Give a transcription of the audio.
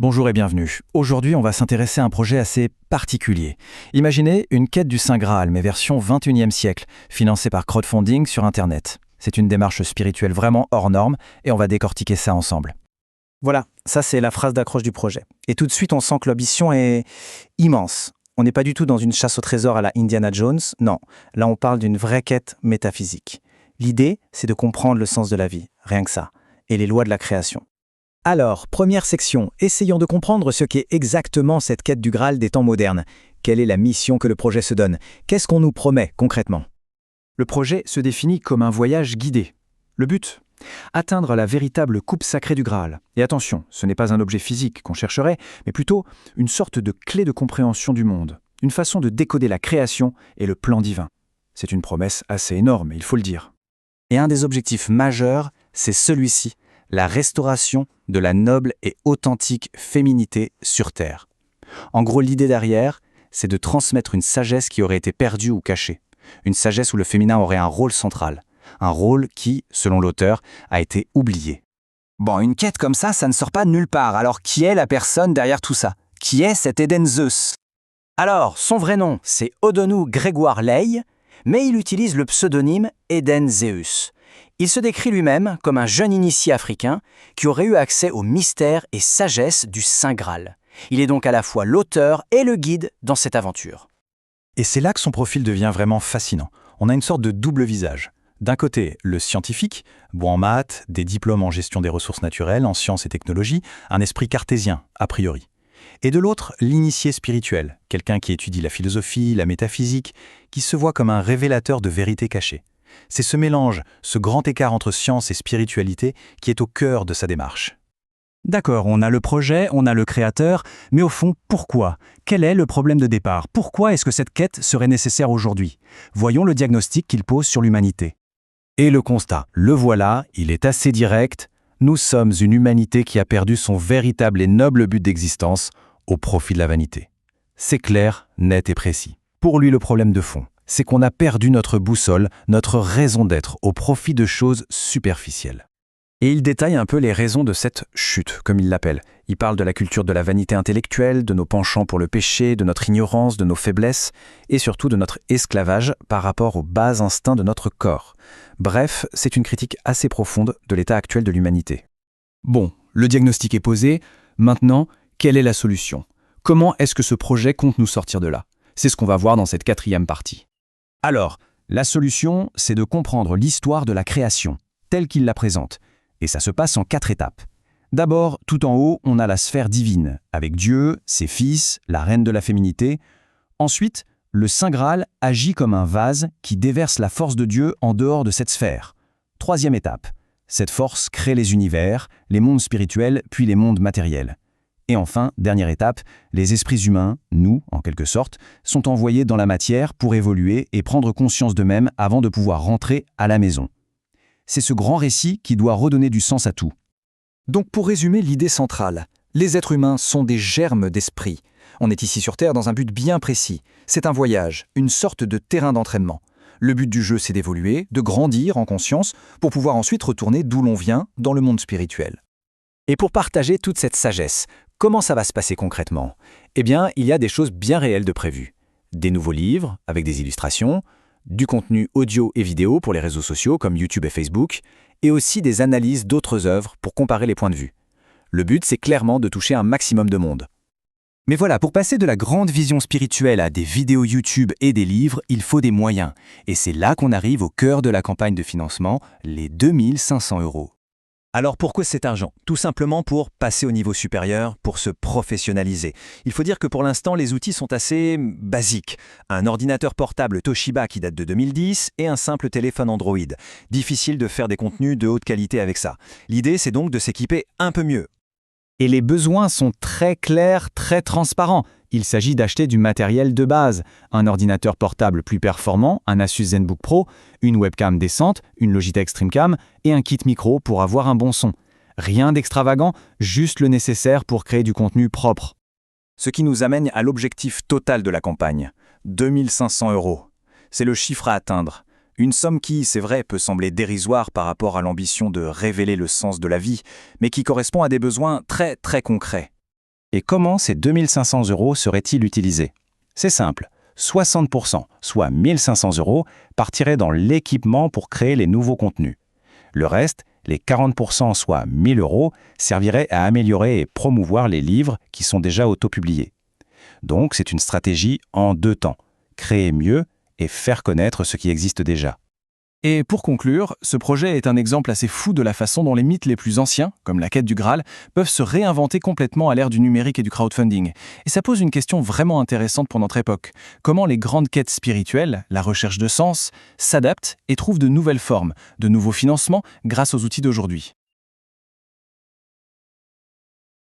Bonjour et bienvenue. Aujourd'hui, on va s'intéresser à un projet assez particulier. Imaginez une quête du Saint Graal, mais version 21e siècle, financée par crowdfunding sur Internet. C'est une démarche spirituelle vraiment hors norme et on va décortiquer ça ensemble. Voilà, ça c'est la phrase d'accroche du projet. Et tout de suite, on sent que l'ambition est immense. On n'est pas du tout dans une chasse au trésor à la Indiana Jones, non. Là, on parle d'une vraie quête métaphysique. L'idée, c'est de comprendre le sens de la vie, rien que ça, et les lois de la création. Alors, première section, essayons de comprendre ce qu'est exactement cette quête du Graal des temps modernes. Quelle est la mission que le projet se donne? Qu'est-ce qu'on nous promet concrètement? Le projet se définit comme un voyage guidé. Le but? Atteindre la véritable coupe sacrée du Graal. Et attention, ce n'est pas un objet physique qu'on chercherait, mais plutôt une sorte de clé de compréhension du monde, une façon de décoder la création et le plan divin. C'est une promesse assez énorme, il faut le dire. Et un des objectifs majeurs, c'est celui-ci, la restauration de la noble et authentique féminité sur Terre. En gros, l'idée derrière, c'est de transmettre une sagesse qui aurait été perdue ou cachée. Une sagesse où le féminin aurait un rôle central. Un rôle qui, selon l'auteur, a été oublié. Bon, une quête comme ça ne sort pas de nulle part. Alors, qui est la personne derrière tout ça? Qui est cet Eden Zeus? Alors, son vrai nom, c'est Odonou Grégoire Ley, mais il utilise le pseudonyme Eden Zeus. Il se décrit lui-même comme un jeune initié africain qui aurait eu accès aux mystères et sagesse du Saint Graal. Il est donc à la fois l'auteur et le guide dans cette aventure. Et c'est là que son profil devient vraiment fascinant. On a une sorte de double visage. D'un côté, le scientifique, bon en maths, des diplômes en gestion des ressources naturelles, en sciences et technologies, un esprit cartésien, a priori. Et de l'autre, l'initié spirituel, quelqu'un qui étudie la philosophie, la métaphysique, qui se voit comme un révélateur de vérités cachées. C'est ce mélange, ce grand écart entre science et spiritualité qui est au cœur de sa démarche. D'accord, on a le projet, on a le créateur, mais au fond, pourquoi? Quel est le problème de départ? Pourquoi est-ce que cette quête serait nécessaire aujourd'hui? Voyons le diagnostic qu'il pose sur l'humanité. Et le constat, le voilà, il est assez direct. Nous sommes une humanité qui a perdu son véritable et noble but d'existence au profit de la vanité. C'est clair, net et précis. Pour lui, le problème de fond, c'est qu'on a perdu notre boussole, notre raison d'être, au profit de choses superficielles. Et il détaille un peu les raisons de cette chute, comme il l'appelle. Il parle de la culture de la vanité intellectuelle, de nos penchants pour le péché, de notre ignorance, de nos faiblesses, et surtout de notre esclavage par rapport aux bas instincts de notre corps. Bref, c'est une critique assez profonde de l'état actuel de l'humanité. Bon, le diagnostic est posé. Maintenant, quelle est la solution? Comment est-ce que ce projet compte nous sortir de là? C'est ce qu'on va voir dans cette 4e partie. Alors, la solution, c'est de comprendre l'histoire de la création, telle qu'il la présente. Et ça se passe en 4 étapes. D'abord, tout en haut, on a la sphère divine, avec Dieu, ses fils, la reine de la féminité. Ensuite, le Saint Graal agit comme un vase qui déverse la force de Dieu en dehors de cette sphère. 3e étape, cette force crée les univers, les mondes spirituels, puis les mondes matériels. Et enfin, dernière étape, les esprits humains, nous, en quelque sorte, sont envoyés dans la matière pour évoluer et prendre conscience d'eux-mêmes avant de pouvoir rentrer à la maison. C'est ce grand récit qui doit redonner du sens à tout. Donc pour résumer l'idée centrale, les êtres humains sont des germes d'esprit. On est ici sur Terre dans un but bien précis. C'est un voyage, une sorte de terrain d'entraînement. Le but du jeu, c'est d'évoluer, de grandir en conscience, pour pouvoir ensuite retourner d'où l'on vient, dans le monde spirituel. Et pour partager toute cette sagesse, comment ça va se passer concrètement? Eh bien, il y a des choses bien réelles de prévues. Des nouveaux livres, avec des illustrations, du contenu audio et vidéo pour les réseaux sociaux comme YouTube et Facebook, et aussi des analyses d'autres œuvres pour comparer les points de vue. Le but, c'est clairement de toucher un maximum de monde. Mais voilà, pour passer de la grande vision spirituelle à des vidéos YouTube et des livres, il faut des moyens. Et c'est là qu'on arrive au cœur de la campagne de financement, les 2500 €. Alors pourquoi cet argent? Tout simplement pour passer au niveau supérieur, pour se professionnaliser. Il faut dire que pour l'instant, les outils sont assez basiques. Un ordinateur portable Toshiba qui date de 2010 et un simple téléphone Android. Difficile de faire des contenus de haute qualité avec ça. L'idée, c'est donc de s'équiper un peu mieux. Et les besoins sont très clairs, très transparents. Il s'agit d'acheter du matériel de base, un ordinateur portable plus performant, un Asus ZenBook Pro, une webcam décente, une Logitech StreamCam et un kit micro pour avoir un bon son. Rien d'extravagant, juste le nécessaire pour créer du contenu propre. Ce qui nous amène à l'objectif total de la campagne, 2500 €. C'est le chiffre à atteindre. Une somme qui, c'est vrai, peut sembler dérisoire par rapport à l'ambition de révéler le sens de la vie, mais qui correspond à des besoins très très concrets. Et comment ces 2500 € seraient-ils utilisés? C'est simple, 60%, soit 1500 €, partiraient dans l'équipement pour créer les nouveaux contenus. Le reste, les 40%, soit 1000 €, serviraient à améliorer et promouvoir les livres qui sont déjà autopubliés. Donc c'est une stratégie en 2 temps, créer mieux et faire connaître ce qui existe déjà. Et pour conclure, ce projet est un exemple assez fou de la façon dont les mythes les plus anciens, comme la quête du Graal, peuvent se réinventer complètement à l'ère du numérique et du crowdfunding. Et ça pose une question vraiment intéressante pour notre époque. Comment les grandes quêtes spirituelles, la recherche de sens, s'adaptent et trouvent de nouvelles formes, de nouveaux financements grâce aux outils d'aujourd'hui.